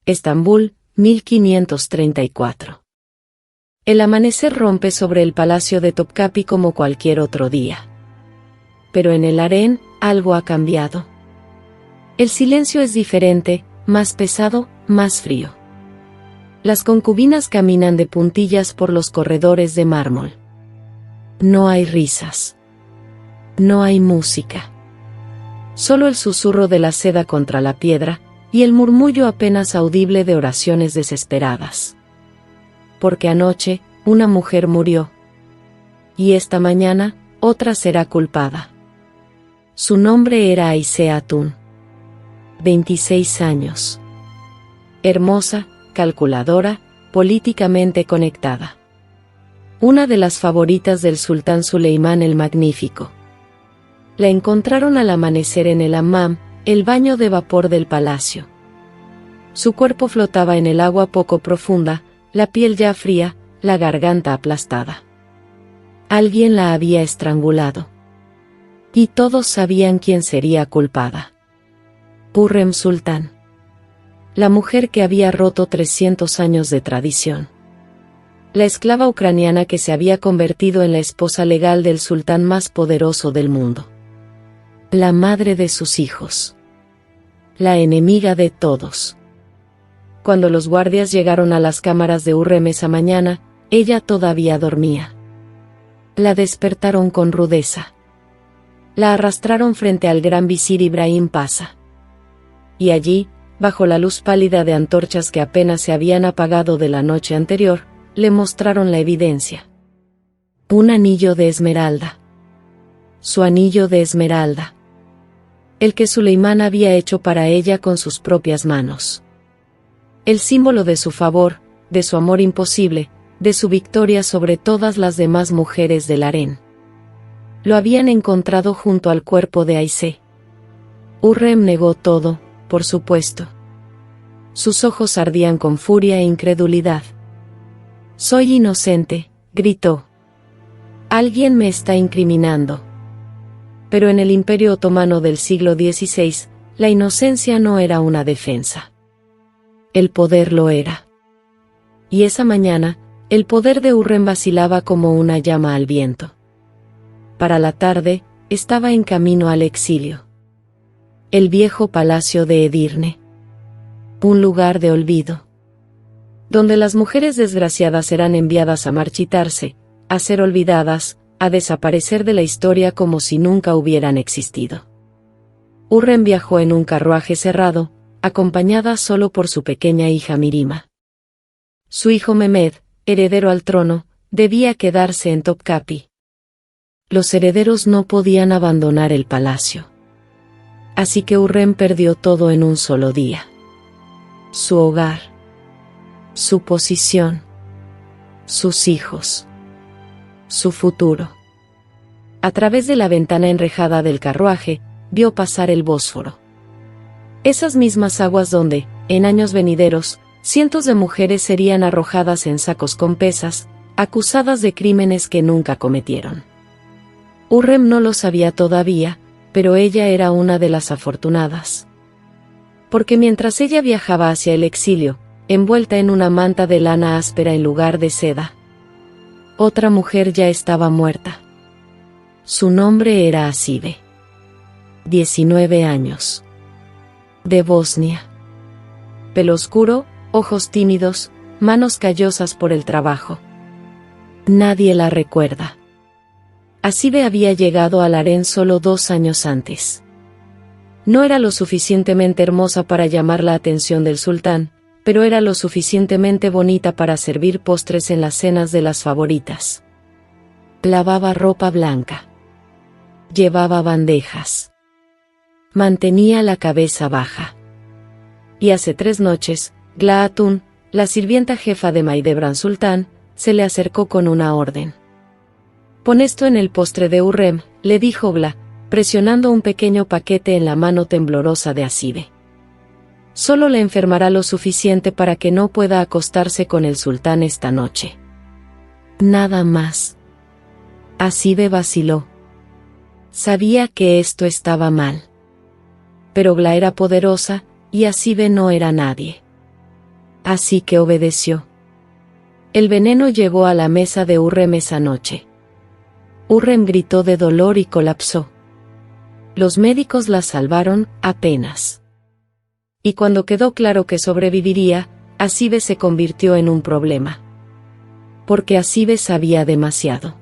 Estambul, 1534. El amanecer rompe sobre el palacio de Topkapi como cualquier otro día. Pero en el harén, algo ha cambiado. El silencio es diferente, más pesado, más frío. Las concubinas caminan de puntillas por los corredores de mármol. No hay risas. No hay música. Solo el susurro de la seda contra la piedra, y el murmullo apenas audible de oraciones desesperadas. Porque anoche, una mujer murió. Y esta mañana, otra será culpada. Su nombre era Aisé Atún. 26 años. Hermosa, calculadora, políticamente conectada. Una de las favoritas del sultán Suleimán el Magnífico. La encontraron al amanecer en el hammam, el baño de vapor del palacio. Su cuerpo flotaba en el agua poco profunda, la piel ya fría, la garganta aplastada. Alguien la había estrangulado. Y todos sabían quién sería culpada. Hürrem Sultán. La mujer que había roto 300 años de tradición. La esclava ucraniana que se había convertido en la esposa legal del sultán más poderoso del mundo. La madre de sus hijos. La enemiga de todos. Cuando los guardias llegaron a las cámaras de Hürrem esa mañana, ella todavía dormía. La despertaron con rudeza. La arrastraron frente al gran visir Ibrahim Pasha. Y allí, bajo la luz pálida de antorchas que apenas se habían apagado de la noche anterior, le mostraron la evidencia. Un anillo de esmeralda. Su anillo de esmeralda. El que Suleimán había hecho para ella con sus propias manos. El símbolo de su favor, de su amor imposible, de su victoria sobre todas las demás mujeres del harén. Lo habían encontrado junto al cuerpo de Aisé. Hürrem negó todo, por supuesto. Sus ojos ardían con furia e incredulidad. «Soy inocente», gritó. «Alguien me está incriminando». Pero en el Imperio Otomano del siglo XVI, la inocencia no era una defensa. El poder lo era. Y esa mañana, el poder de Hürrem vacilaba como una llama al viento. Para la tarde, estaba en camino al exilio. El viejo palacio de Edirne. Un lugar de olvido. Donde las mujeres desgraciadas serán enviadas a marchitarse, a ser olvidadas, a desaparecer de la historia como si nunca hubieran existido. Hürrem viajó en un carruaje cerrado, acompañada solo por su pequeña hija Mirima. Su hijo Mehmed, heredero al trono, debía quedarse en Topkapi. Los herederos no podían abandonar el palacio. Así que Hürrem perdió todo en un solo día. Su hogar. Su posición. Sus hijos. Su futuro. A través de la ventana enrejada del carruaje, vio pasar el Bósforo. Esas mismas aguas donde, en años venideros, cientos de mujeres serían arrojadas en sacos con pesas, acusadas de crímenes que nunca cometieron. Hürrem no lo sabía todavía, pero ella era una de las afortunadas. Porque mientras ella viajaba hacia el exilio, envuelta en una manta de lana áspera en lugar de seda, otra mujer ya estaba muerta. Su nombre era Asibe. 19 años. De Bosnia. Pelo oscuro, ojos tímidos, manos callosas por el trabajo. Nadie la recuerda. Asibe había llegado al harén solo 2 años antes. No era lo suficientemente hermosa para llamar la atención del sultán, pero era lo suficientemente bonita para servir postres en las cenas de las favoritas. Lavaba ropa blanca. Llevaba bandejas. Mantenía la cabeza baja. Y hace 3 noches, Gla Hatun, la sirvienta jefa de Mahidevran Sultán, se le acercó con una orden. «Pon esto en el postre de Hürrem», le dijo Gla, presionando un pequeño paquete en la mano temblorosa de Asibe. «Solo le enfermará lo suficiente para que no pueda acostarse con el sultán esta noche. Nada más». Asibe vaciló. Sabía que esto estaba mal. Pero Gla era poderosa, y Asibe no era nadie. Así que obedeció. El veneno llegó a la mesa de Hurrem esa noche. Hurrem gritó de dolor y colapsó. Los médicos la salvaron, apenas. Y cuando quedó claro que sobreviviría, Hasibe se convirtió en un problema. Porque Hasibe sabía demasiado.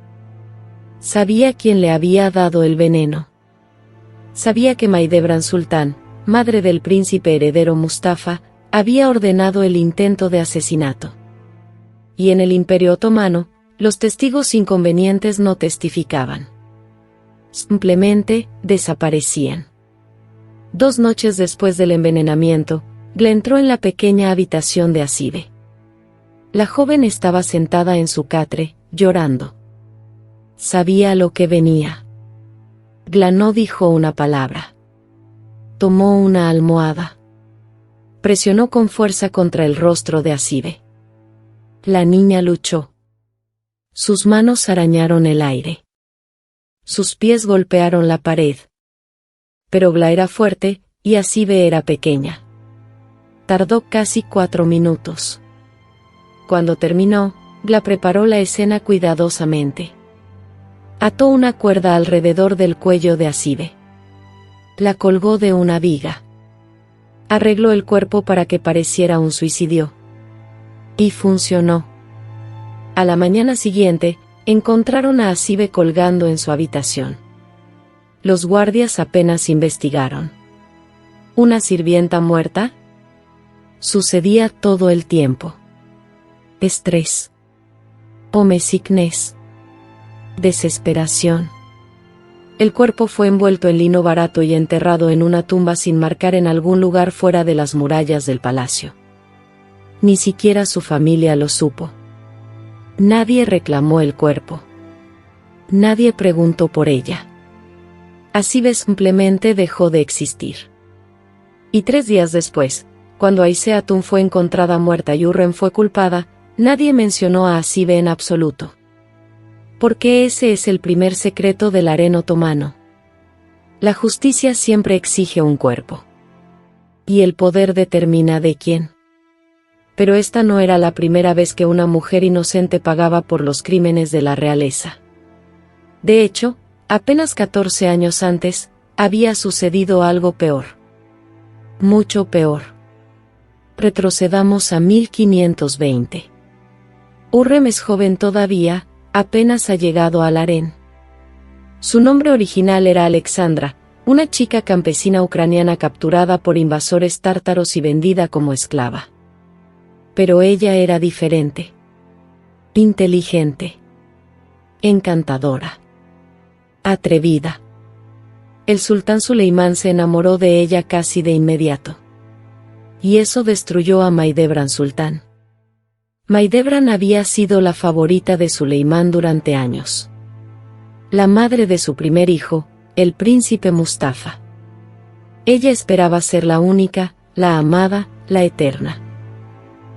Sabía quién le había dado el veneno. Sabía que Mahidevran Sultán, madre del príncipe heredero Mustafa, había ordenado el intento de asesinato. Y en el Imperio Otomano, los testigos inconvenientes no testificaban. Simplemente, desaparecían. 2 noches después del envenenamiento, Gla entró en la pequeña habitación de Hasibe. La joven estaba sentada en su catre, llorando. Sabía lo que venía. Gla no dijo una palabra. Tomó una almohada. Presionó con fuerza contra el rostro de Hasibe. La niña luchó. Sus manos arañaron el aire. Sus pies golpearon la pared. Pero Gla era fuerte, y Hasibe era pequeña. Tardó casi 4 minutos. Cuando terminó, Gla preparó la escena cuidadosamente. Ató una cuerda alrededor del cuello de Hasibe. La colgó de una viga. Arregló el cuerpo para que pareciera un suicidio. Y funcionó. A la mañana siguiente, encontraron a Hasibe colgando en su habitación. Los guardias apenas investigaron. ¿Una sirvienta muerta? Sucedía todo el tiempo. Estrés. Homesickness. Desesperación. El cuerpo fue envuelto en lino barato y enterrado en una tumba sin marcar en algún lugar fuera de las murallas del palacio. Ni siquiera su familia lo supo. Nadie reclamó el cuerpo. Nadie preguntó por ella. Hasibe simplemente dejó de existir. Y 3 días después, cuando Aise Hatun fue encontrada muerta y Hurrem fue culpada, nadie mencionó a Hasibe en absoluto. Porque ese es el primer secreto del harén otomano. La justicia siempre exige un cuerpo. Y el poder determina de quién. Pero esta no era la primera vez que una mujer inocente pagaba por los crímenes de la realeza. De hecho, apenas 14 años antes, había sucedido algo peor. Mucho peor. Retrocedamos a 1520. Hurrem es joven todavía, apenas ha llegado al harén. Su nombre original era Alexandra, una chica campesina ucraniana capturada por invasores tártaros y vendida como esclava. Pero ella era diferente. Inteligente. Encantadora. Atrevida. El sultán Suleimán se enamoró de ella casi de inmediato. Y eso destruyó a Mahidevran Sultán. Mahidevran había sido la favorita de Suleimán durante años. La madre de su primer hijo, el príncipe Mustafa. Ella esperaba ser la única, la amada, la eterna.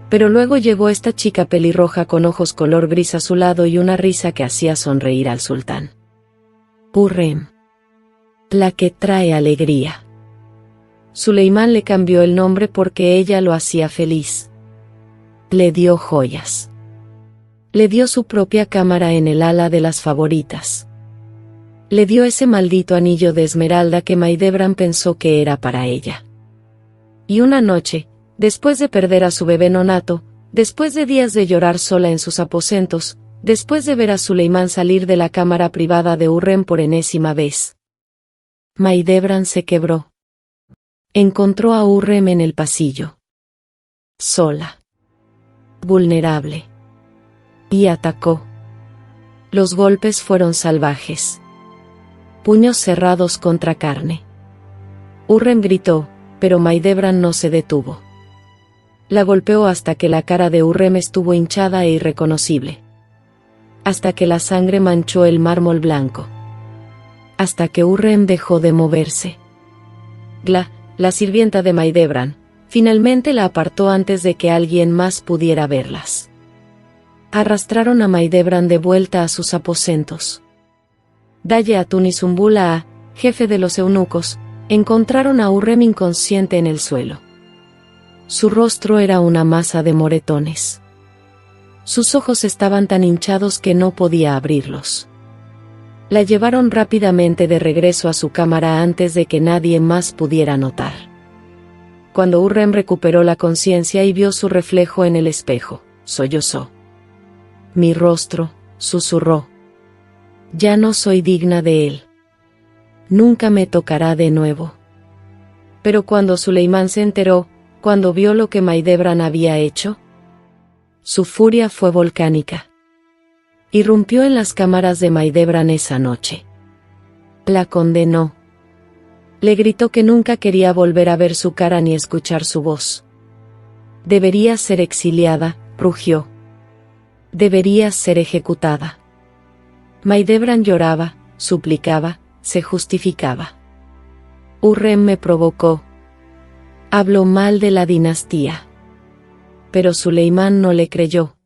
Pero luego llegó esta chica pelirroja con ojos color gris azulado y una risa que hacía sonreír al sultán. Hurrem. La que trae alegría. Suleimán le cambió el nombre porque ella lo hacía feliz. Le dio joyas. Le dio su propia cámara en el ala de las favoritas. Le dio ese maldito anillo de esmeralda que Mahidevran pensó que era para ella. Y una noche, después de perder a su bebé nonato, después de días de llorar sola en sus aposentos, después de ver a Suleimán salir de la cámara privada de Hurrem por enésima vez, Mahidevran se quebró. Encontró a Hurrem en el pasillo. Sola. Vulnerable. Y atacó. Los golpes fueron salvajes. Puños cerrados contra carne. Hurrem gritó, pero Mahidevran no se detuvo. La golpeó hasta que la cara de Hurrem estuvo hinchada e irreconocible. Hasta que la sangre manchó el mármol blanco. Hasta que Hurrem dejó de moverse. Gla, la sirvienta de Mahidevran, finalmente la apartó antes de que alguien más pudiera verlas. Arrastraron a Mahidevran de vuelta a sus aposentos. Daye Hatun y Zumbula A, jefe de los eunucos, encontraron a Hurrem inconsciente en el suelo. Su rostro era una masa de moretones. Sus ojos estaban tan hinchados que no podía abrirlos. La llevaron rápidamente de regreso a su cámara antes de que nadie más pudiera notar. Cuando Hurrem recuperó la conciencia y vio su reflejo en el espejo, sollozó. Mi rostro, susurró. Ya no soy digna de él. Nunca me tocará de nuevo. Pero cuando Suleimán se enteró, cuando vio lo que Maidebran había hecho, su furia fue volcánica. Irrumpió en las cámaras de Maidebran esa noche. La condenó. Le gritó que nunca quería volver a ver su cara ni escuchar su voz. Debería ser exiliada, rugió. Debería ser ejecutada. Maidebran lloraba, suplicaba, se justificaba. Hurrem me provocó. Habló mal de la dinastía. Pero Suleimán no le creyó.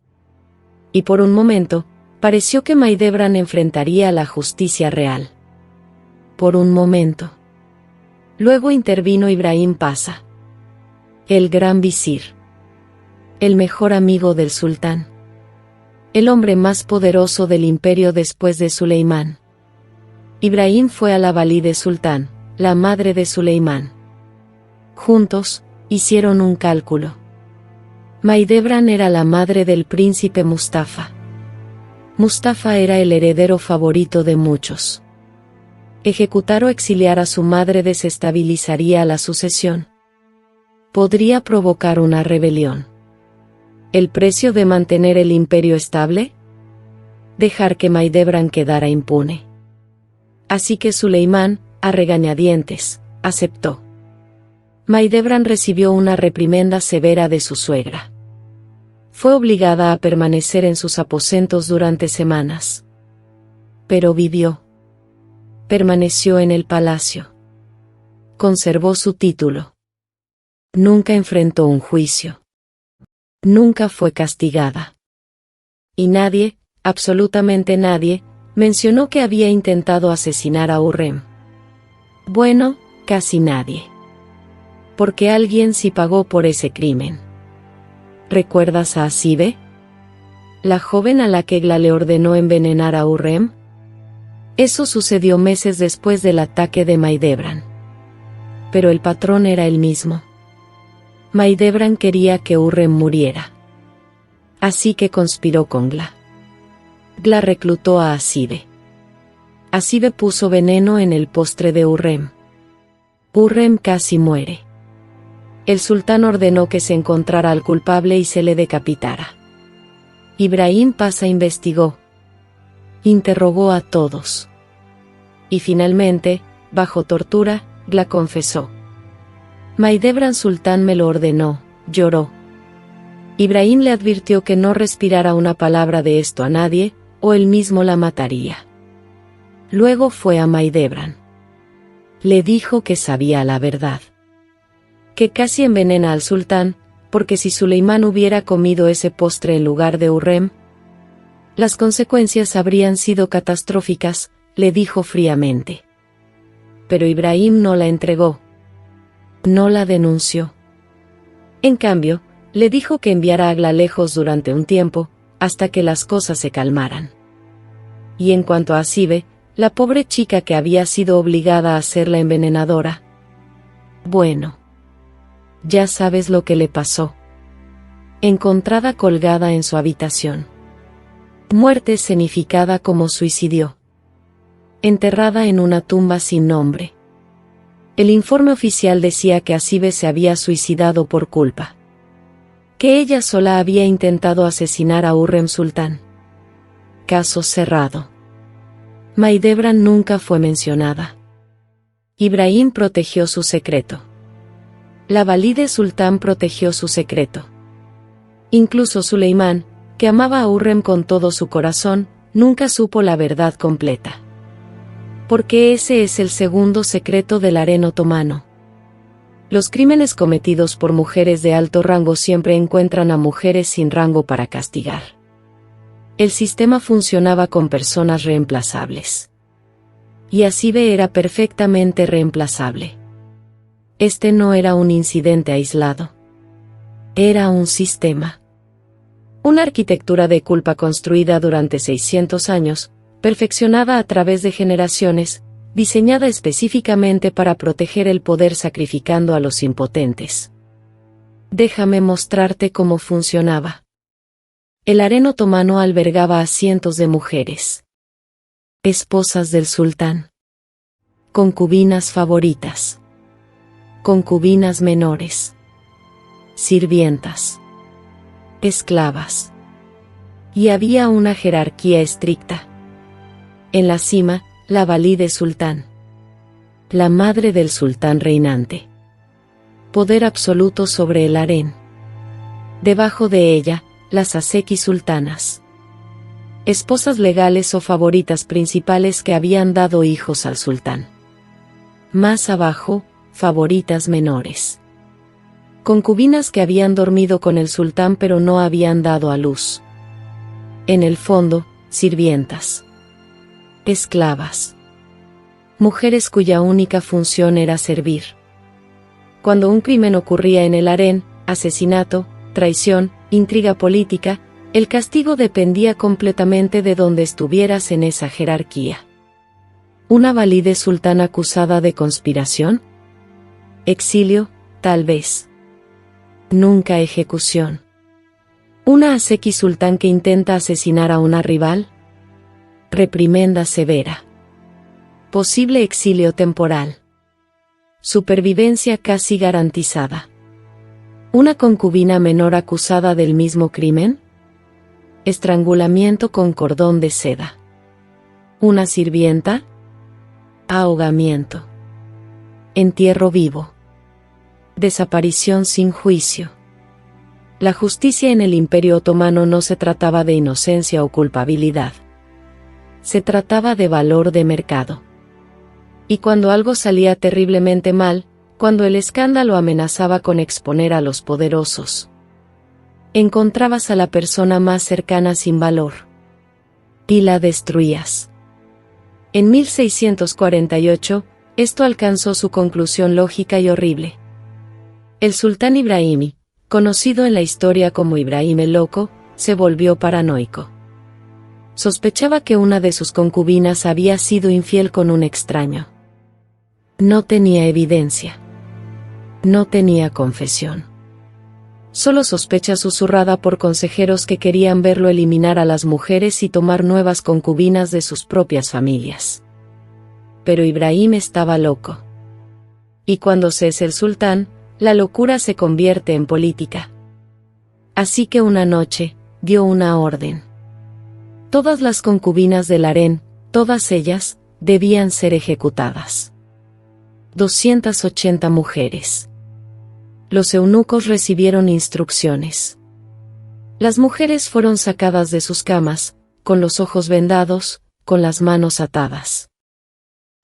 Y por un momento, pareció que Maidebran enfrentaría a la justicia real. Por un momento. Luego intervino Ibrahim Pasha, el gran visir, el mejor amigo del sultán, el hombre más poderoso del imperio después de Suleimán. Ibrahim fue a la valide sultán, la madre de Suleimán. Juntos, hicieron un cálculo. Maidebran era la madre del príncipe Mustafa. Mustafa era el heredero favorito de muchos. Ejecutar o exiliar a su madre desestabilizaría la sucesión. Podría provocar una rebelión. ¿El precio de mantener el imperio estable? Dejar que Maidebran quedara impune. Así que Suleimán, a regañadientes, aceptó. Maidebran recibió una reprimenda severa de su suegra. Fue obligada a permanecer en sus aposentos durante semanas. Pero vivió. Permaneció en el palacio. Conservó su título. Nunca enfrentó un juicio. Nunca fue castigada. Y nadie, absolutamente nadie, mencionó que había intentado asesinar a Hurrem. Bueno, casi nadie. Porque alguien sí pagó por ese crimen. ¿Recuerdas a Hasibe? La joven a la que Egla le ordenó envenenar a Hurrem. Eso sucedió meses después del ataque de Maidebran. Pero el patrón era el mismo. Maidebran quería que Hurrem muriera. Así que conspiró con Gla. Gla reclutó a Hasibe. Hasibe puso veneno en el postre de Hurrem. Hurrem casi muere. El sultán ordenó que se encontrara al culpable y se le decapitara. Ibrahim Pasha investigó. Interrogó a todos. Y finalmente, bajo tortura, Gla confesó. Maidebran sultán me lo ordenó, lloró. Ibrahim le advirtió que no respirara una palabra de esto a nadie, o él mismo la mataría. Luego fue a Maidebran. Le dijo que sabía la verdad. Que casi envenena al sultán, porque si Suleimán hubiera comido ese postre en lugar de Hurrem, las consecuencias habrían sido catastróficas, le dijo fríamente. Pero Ibrahim no la entregó. No la denunció. En cambio, le dijo que enviara a Agla lejos durante un tiempo, hasta que las cosas se calmaran. Y en cuanto a Hasibe, la pobre chica que había sido obligada a ser la envenenadora. Bueno. Ya sabes lo que le pasó. Encontrada colgada en su habitación. Muerte escenificada como suicidio. Enterrada en una tumba sin nombre. El informe oficial decía que Hasibe se había suicidado por culpa. Que ella sola había intentado asesinar a Hurrem sultán. Caso cerrado. Maidebran nunca fue mencionada. Ibrahim protegió su secreto. La valide sultán protegió su secreto. Incluso Suleimán, que amaba a Hurrem con todo su corazón, nunca supo la verdad completa. Porque ese es el segundo secreto del harén otomano. Los crímenes cometidos por mujeres de alto rango siempre encuentran a mujeres sin rango para castigar. El sistema funcionaba con personas reemplazables. Y Hasibe era perfectamente reemplazable. Este no era un incidente aislado. Era un sistema. Una arquitectura de culpa construida durante 600 años, perfeccionada a través de generaciones, diseñada específicamente para proteger el poder sacrificando a los impotentes. Déjame mostrarte cómo funcionaba. El harén otomano albergaba a cientos de mujeres. Esposas del sultán. Concubinas favoritas. Concubinas menores. Sirvientas. Esclavas. Y había una jerarquía estricta. En la cima, la valide sultán. La madre del sultán reinante. Poder absoluto sobre el harén. Debajo de ella, las aseki sultanas. Esposas legales o favoritas principales que habían dado hijos al sultán. Más abajo, favoritas menores. Concubinas que habían dormido con el sultán pero no habían dado a luz. En el fondo, sirvientas. Esclavas. Mujeres cuya única función era servir. Cuando un crimen ocurría en el harén, asesinato, traición, intriga política, el castigo dependía completamente de dónde estuvieras en esa jerarquía. ¿Una valide sultana acusada de conspiración? Exilio, tal vez. Nunca ejecución. ¿Una aseki sultán que intenta asesinar a una rival? Reprimenda severa. Posible exilio temporal. Supervivencia casi garantizada. ¿Una concubina menor acusada del mismo crimen? Estrangulamiento con cordón de seda. ¿Una sirvienta? Ahogamiento. Entierro vivo. Desaparición sin juicio. La justicia en el Imperio Otomano no se trataba de inocencia o culpabilidad. Se trataba de valor de mercado. Y cuando algo salía terriblemente mal, cuando el escándalo amenazaba con exponer a los poderosos, encontrabas a la persona más cercana sin valor. Y la destruías. En 1648, esto alcanzó su conclusión lógica y horrible. El sultán Ibrahim, conocido en la historia como Ibrahim el Loco, se volvió paranoico. Sospechaba que una de sus concubinas había sido infiel con un extraño. No tenía evidencia. No tenía confesión. Solo sospecha susurrada por consejeros que querían verlo eliminar a las mujeres y tomar nuevas concubinas de sus propias familias. Pero Ibrahim estaba loco. Y cuando se es el sultán, la locura se convierte en política. Así que una noche, dio una orden. Todas las concubinas del harén, todas ellas, debían ser ejecutadas. 280 mujeres. Los eunucos recibieron instrucciones. Las mujeres fueron sacadas de sus camas, con los ojos vendados, con las manos atadas.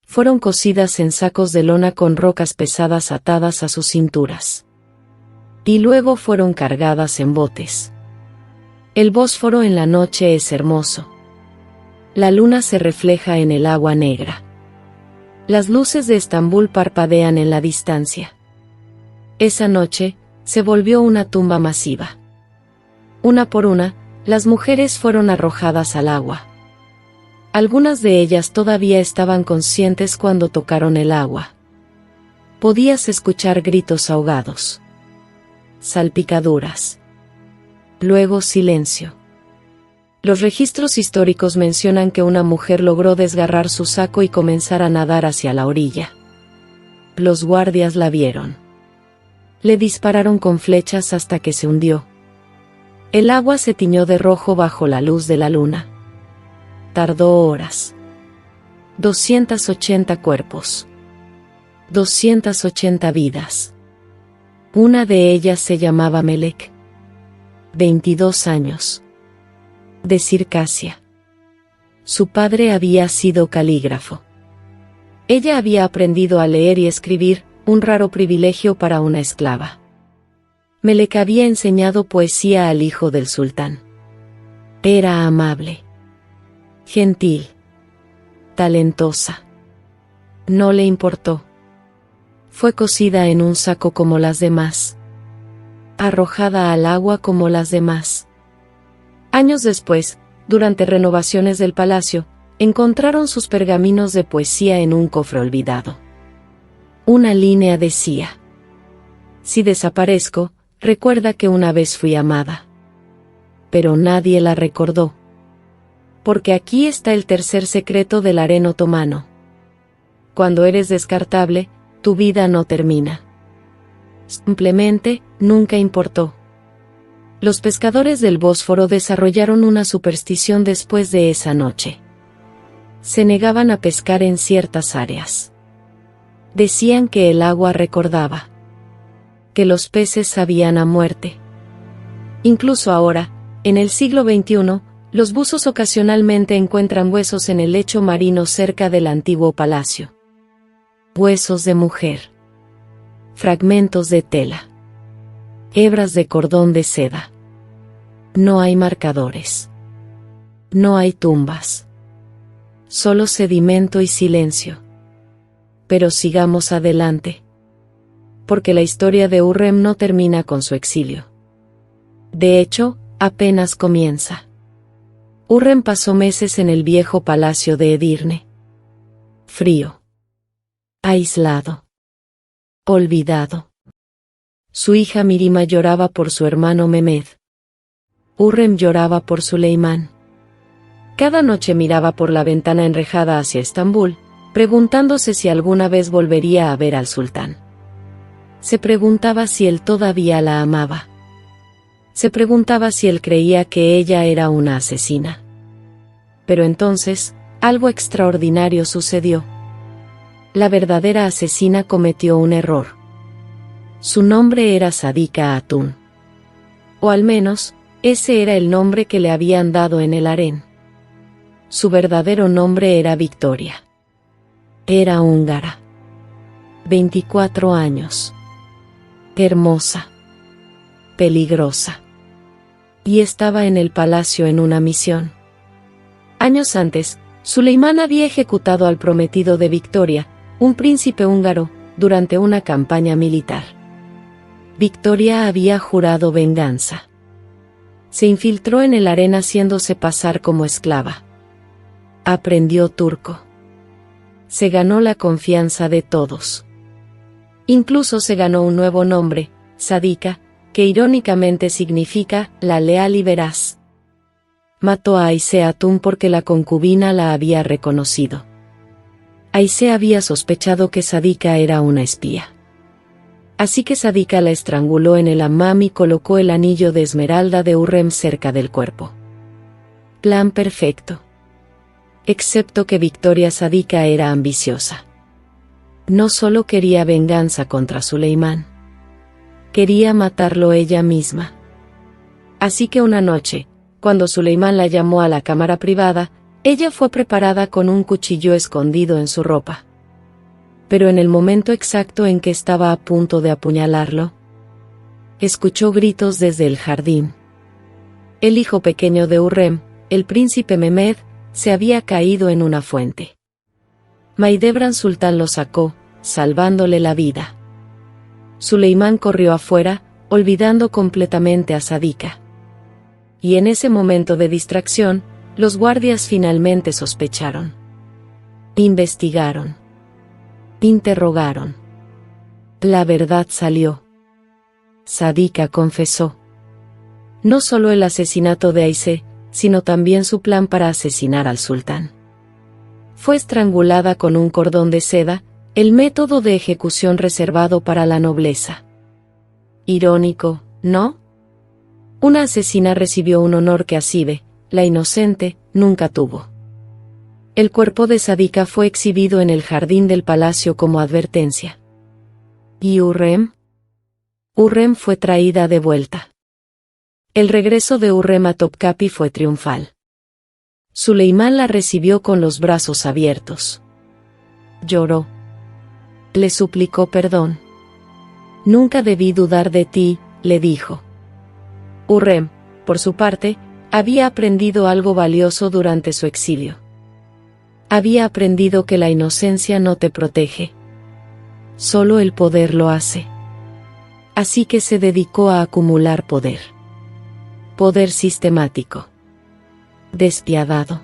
Fueron cosidas en sacos de lona con rocas pesadas atadas a sus cinturas. Y luego fueron cargadas en botes. El Bósforo en la noche es hermoso. La luna se refleja en el agua negra. Las luces de Estambul parpadean en la distancia. Esa noche, se volvió una tumba masiva. Una por una, las mujeres fueron arrojadas al agua. Algunas de ellas todavía estaban conscientes cuando tocaron el agua. Podías escuchar gritos ahogados. Salpicaduras. Luego silencio. Los registros históricos mencionan que una mujer logró desgarrar su saco y comenzar a nadar hacia la orilla. Los guardias la vieron. Le dispararon con flechas hasta que se hundió. El agua se tiñó de rojo bajo la luz de la luna. Tardó horas. 280 cuerpos. 280 vidas. Una de ellas se llamaba Melek. 22 años. De Circasia. Su padre había sido calígrafo. Ella había aprendido a leer y escribir, un raro privilegio para una esclava. Melek había enseñado poesía al hijo del sultán. Era amable. Gentil. Talentosa. No le importó. Fue cosida en un saco como las demás. arrojada al agua como las demás. Años después, durante renovaciones del palacio, encontraron sus pergaminos de poesía en un cofre olvidado. Una línea decía: si desaparezco, recuerda que una vez fui amada. Pero nadie la recordó. Porque aquí está el tercer secreto del harén otomano. Cuando eres descartable, tu vida no termina. Simplemente, nunca importó. Los pescadores del Bósforo desarrollaron una superstición después de esa noche. Se negaban a pescar en ciertas áreas. Decían que el agua recordaba. Que los peces sabían a muerte. Incluso ahora, en el siglo XXI, los buzos ocasionalmente encuentran huesos en el lecho marino cerca del antiguo palacio. Huesos de mujer. Fragmentos de tela. Hebras de cordón de seda. No hay marcadores. No hay tumbas. Solo sedimento y silencio. Pero sigamos adelante. Porque la historia de Hurrem no termina con su exilio. De hecho, apenas comienza. Hurrem pasó meses en el viejo palacio de Edirne. Frío. Aislado. Olvidado. Su hija Mirima lloraba por su hermano Mehmed. Hurrem lloraba por Suleimán. Cada noche miraba por la ventana enrejada hacia Estambul, preguntándose si alguna vez volvería a ver al sultán. Se preguntaba si él todavía la amaba. Se preguntaba si él creía que ella era una asesina. Pero entonces, algo extraordinario sucedió. La verdadera asesina cometió un error. Su nombre era Sadika Hatun. O al menos, ese era el nombre que le habían dado en el harén. Su verdadero nombre era Victoria. Era húngara. 24 años. Hermosa. Peligrosa. Y estaba en el palacio en una misión. Años antes, Suleimán había ejecutado al prometido de Victoria, un príncipe húngaro, durante una campaña militar. Victoria había jurado venganza. Se infiltró en el harén haciéndose pasar como esclava. Aprendió turco. Se ganó la confianza de todos. Incluso se ganó un nuevo nombre, Sadika, que irónicamente significa la leal y veraz. Mató a Aise Hatun porque la concubina la había reconocido. Aise había sospechado que Sadika era una espía. Así que Sadika la estranguló en el hammam y colocó el anillo de esmeralda de Hurrem cerca del cuerpo. Plan perfecto. Excepto que Victoria Sadika era ambiciosa. No solo quería venganza contra Suleimán. Quería matarlo ella misma. Así que una noche, cuando Suleimán la llamó a la cámara privada, ella fue preparada con un cuchillo escondido en su ropa. Pero en el momento exacto en que estaba a punto de apuñalarlo, escuchó gritos desde el jardín. El hijo pequeño de Hurrem, el príncipe Mehmed, se había caído en una fuente. Mahidevran Sultán lo sacó, salvándole la vida. Suleimán corrió afuera, olvidando completamente a Sadika. Y en ese momento de distracción, los guardias finalmente sospecharon. Investigaron. Interrogaron. La verdad salió. Sadika confesó. No solo el asesinato de Aise, sino también su plan para asesinar al sultán. Fue estrangulada con un cordón de seda, el método de ejecución reservado para la nobleza. Irónico, ¿no? Una asesina recibió un honor que Hasibe, la inocente, nunca tuvo. El cuerpo de Sadika fue exhibido en el jardín del palacio como advertencia. ¿Y Hurrem? Hurrem fue traída de vuelta. El regreso de Hurrem a Topkapi fue triunfal. Suleimán la recibió con los brazos abiertos. Lloró. Le suplicó perdón. Nunca debí dudar de ti, le dijo. Hurrem, por su parte, había aprendido algo valioso durante su exilio. Había aprendido que la inocencia no te protege. Solo el poder lo hace. Así que se dedicó a acumular poder. Poder sistemático. Despiadado.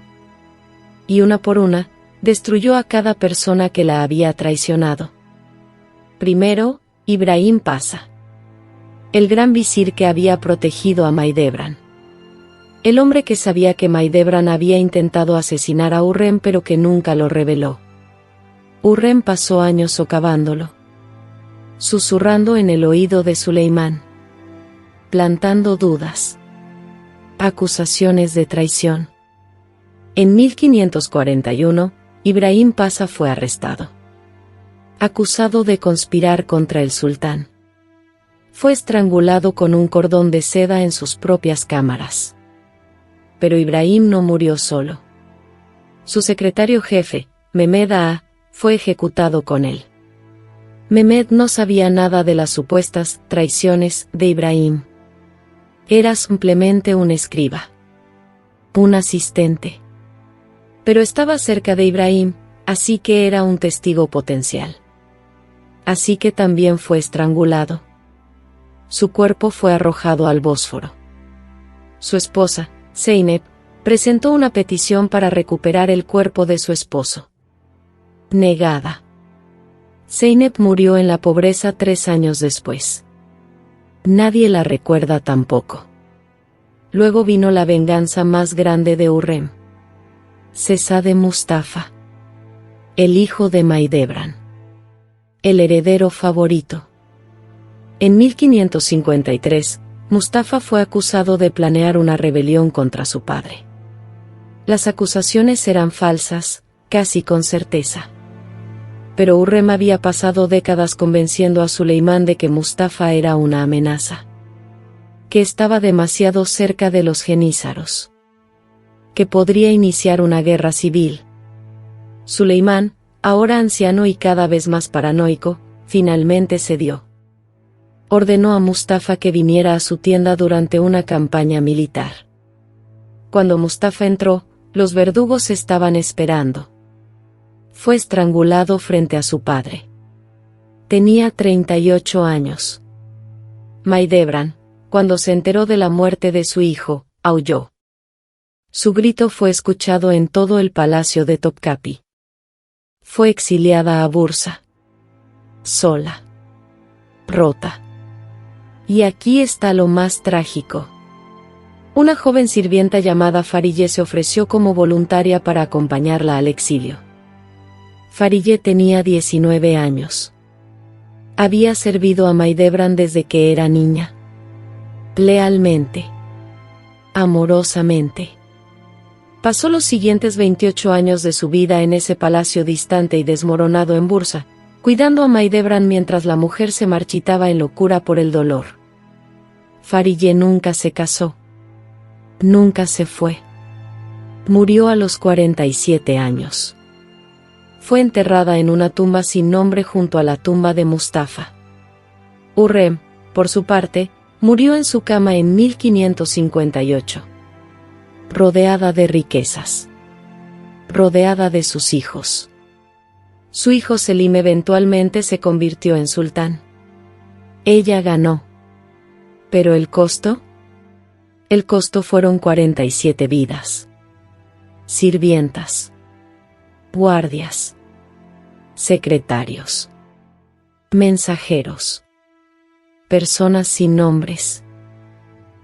Y una por una, destruyó a cada persona que la había traicionado. Primero, Ibrahim Pasha, el gran visir que había protegido a Mahidevran. El hombre que sabía que Mahidevran había intentado asesinar a Hurrem pero que nunca lo reveló. Hurrem pasó años socavándolo, susurrando en el oído de Suleimán, plantando dudas, acusaciones de traición. En 1541, Ibrahim Pasha fue arrestado, acusado de conspirar contra el sultán. Fue estrangulado con un cordón de seda en sus propias cámaras. Pero Ibrahim no murió solo. Su secretario jefe, Mehmed Ağa, fue ejecutado con él. Mehmed no sabía nada de las supuestas traiciones de Ibrahim. Era simplemente un escriba, un asistente. Pero estaba cerca de Ibrahim, así que era un testigo potencial. Así que también fue estrangulado. Su cuerpo fue arrojado al Bósforo. Su esposa, Zeynep, presentó una petición para recuperar el cuerpo de su esposo. Negada. Zeynep murió en la pobreza 3 años después. Nadie la recuerda tampoco. Luego vino la venganza más grande de Hurrem. Şehzade Mustafa, el hijo de Mahidevran, el heredero favorito. En 1553, Mustafa fue acusado de planear una rebelión contra su padre. Las acusaciones eran falsas, casi con certeza. Pero Hurrem había pasado décadas convenciendo a Suleimán de que Mustafa era una amenaza, que estaba demasiado cerca de los jenízaros, que podría iniciar una guerra civil. Suleimán, ahora anciano y cada vez más paranoico, finalmente cedió. Ordenó a Mustafa que viniera a su tienda durante una campaña militar. Cuando Mustafa entró, los verdugos estaban esperando. Fue estrangulado frente a su padre. Tenía 38 años. Mahidevran, cuando se enteró de la muerte de su hijo, aulló. Su grito fue escuchado en todo el palacio de Topkapi. Fue exiliada a Bursa. Sola. Rota. Y aquí está lo más trágico. Una joven sirvienta llamada Fariye se ofreció como voluntaria para acompañarla al exilio. Fariye tenía 19 años. Había servido a Mahidevran desde que era niña. Lealmente. Amorosamente. Pasó los siguientes 28 años de su vida en ese palacio distante y desmoronado en Bursa, cuidando a Mahidevran mientras la mujer se marchitaba en locura por el dolor. Fariye nunca se casó. Nunca se fue. Murió a los 47 años. Fue enterrada en una tumba sin nombre junto a la tumba de Mustafa. Hurrem, por su parte, murió en su cama en 1558. Rodeada de riquezas. Rodeada de sus hijos. Su hijo Selim eventualmente se convirtió en sultán. Ella ganó. ¿Pero el costo? El costo fueron 47 vidas. Sirvientas. Guardias. Secretarios. Mensajeros. Personas sin nombres.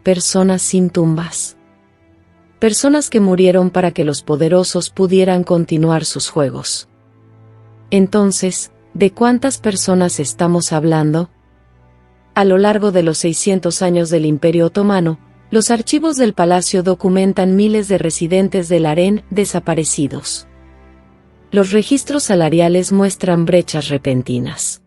Personas sin tumbas. Personas que murieron para que los poderosos pudieran continuar sus juegos. Entonces, ¿de cuántas personas estamos hablando? A lo largo de los 600 años del Imperio Otomano, los archivos del palacio documentan miles de residentes del harén desaparecidos. Los registros salariales muestran brechas repentinas.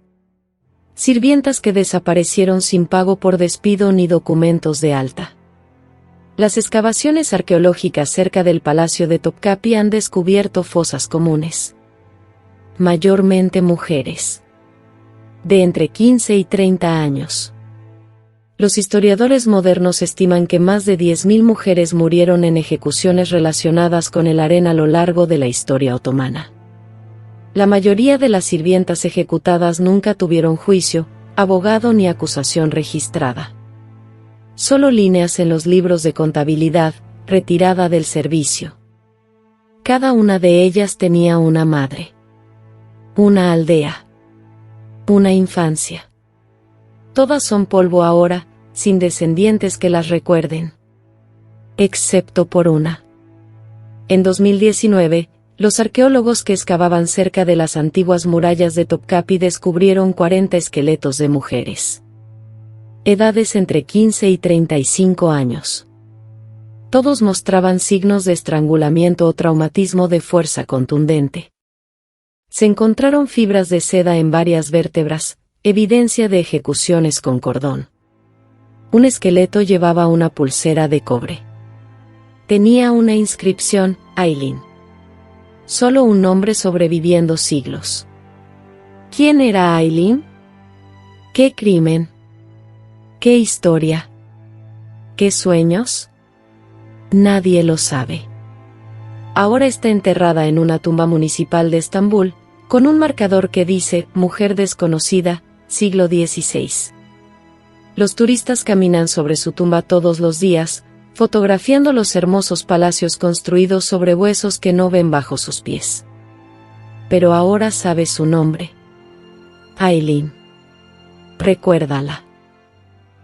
Sirvientas que desaparecieron sin pago por despido ni documentos de alta. Las excavaciones arqueológicas cerca del palacio de Topkapi han descubierto fosas comunes. Mayormente mujeres. De entre 15 y 30 años. Los historiadores modernos estiman que más de 10.000 mujeres murieron en ejecuciones relacionadas con el harén a lo largo de la historia otomana. La mayoría de las sirvientas ejecutadas nunca tuvieron juicio, abogado ni acusación registrada. Solo líneas en los libros de contabilidad, retirada del servicio. Cada una de ellas tenía una madre. Una aldea. Una infancia. Todas son polvo ahora, sin descendientes que las recuerden. Excepto por una. En 2019, los arqueólogos que excavaban cerca de las antiguas murallas de Topkapi descubrieron 40 esqueletos de mujeres. Edades entre 15 y 35 años. Todos mostraban signos de estrangulamiento o traumatismo de fuerza contundente. Se encontraron fibras de seda en varias vértebras, evidencia de ejecuciones con cordón. Un esqueleto llevaba una pulsera de cobre. Tenía una inscripción, Aileen. Solo un hombre sobreviviendo siglos. ¿Quién era Aileen? ¿Qué crimen? ¿Qué historia? ¿Qué sueños? Nadie lo sabe. Ahora está enterrada en una tumba municipal de Estambul, con un marcador que dice, mujer desconocida, siglo XVI. Los turistas caminan sobre su tumba todos los días, fotografiando los hermosos palacios construidos sobre huesos que no ven bajo sus pies. Pero ahora sabe su nombre. Aileen. Recuérdala.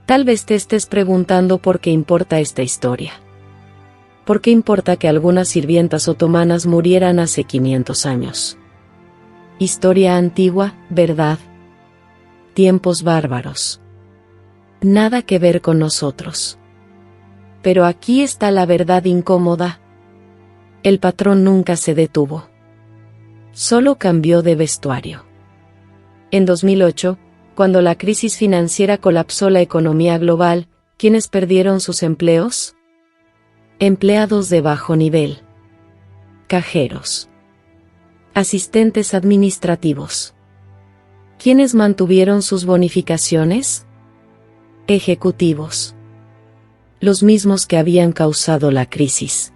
Tal vez te estés preguntando por qué importa esta historia. ¿Por qué importa que algunas sirvientas otomanas murieran hace 500 años? Historia antigua, ¿verdad? Tiempos bárbaros. Nada que ver con nosotros. Pero aquí está la verdad incómoda. El patrón nunca se detuvo. Solo cambió de vestuario. En 2008, cuando la crisis financiera colapsó la economía global, ¿quiénes perdieron sus empleos? Empleados de bajo nivel. Cajeros. Asistentes administrativos. ¿Quiénes mantuvieron sus bonificaciones? Ejecutivos. Los mismos que habían causado la crisis.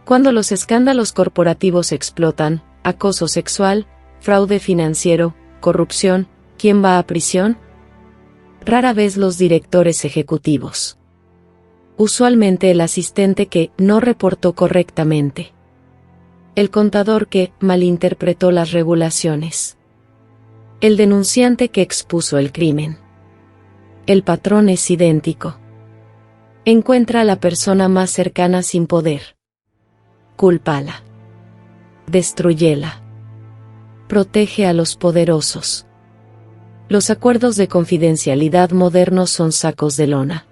Cuando los escándalos corporativos explotan, acoso sexual, fraude financiero, corrupción, ¿quién va a prisión? Rara vez los directores ejecutivos. Usualmente el asistente que no reportó correctamente. El contador que malinterpretó las regulaciones. El denunciante que expuso el crimen. El patrón es idéntico. Encuentra a la persona más cercana sin poder. Cúlpala. Destrúyela. Protege a los poderosos. Los acuerdos de confidencialidad modernos son sacos de lona.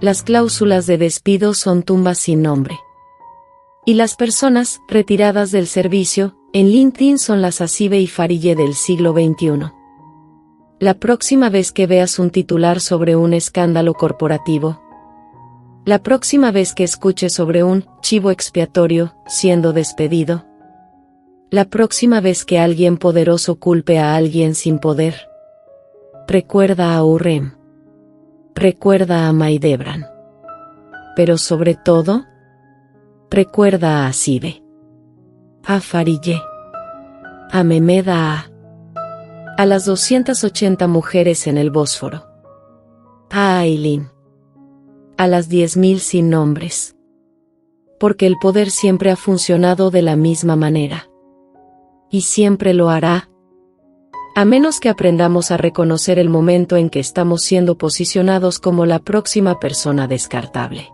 Las cláusulas de despido son tumbas sin nombre. Y las personas retiradas del servicio en LinkedIn son las Hasibe y Farille del siglo XXI. La próxima vez que veas un titular sobre un escándalo corporativo, la próxima vez que escuches sobre un chivo expiatorio siendo despedido, la próxima vez que alguien poderoso culpe a alguien sin poder, recuerda a Urrem. Recuerda a Maidebran. Pero sobre todo, recuerda a Hasibe. A Farille. A Memeda a las 280 mujeres en el Bósforo. A Aileen. A las 10.000 sin nombres. Porque el poder siempre ha funcionado de la misma manera. Y siempre lo hará. A menos que aprendamos a reconocer el momento en que estamos siendo posicionados como la próxima persona descartable.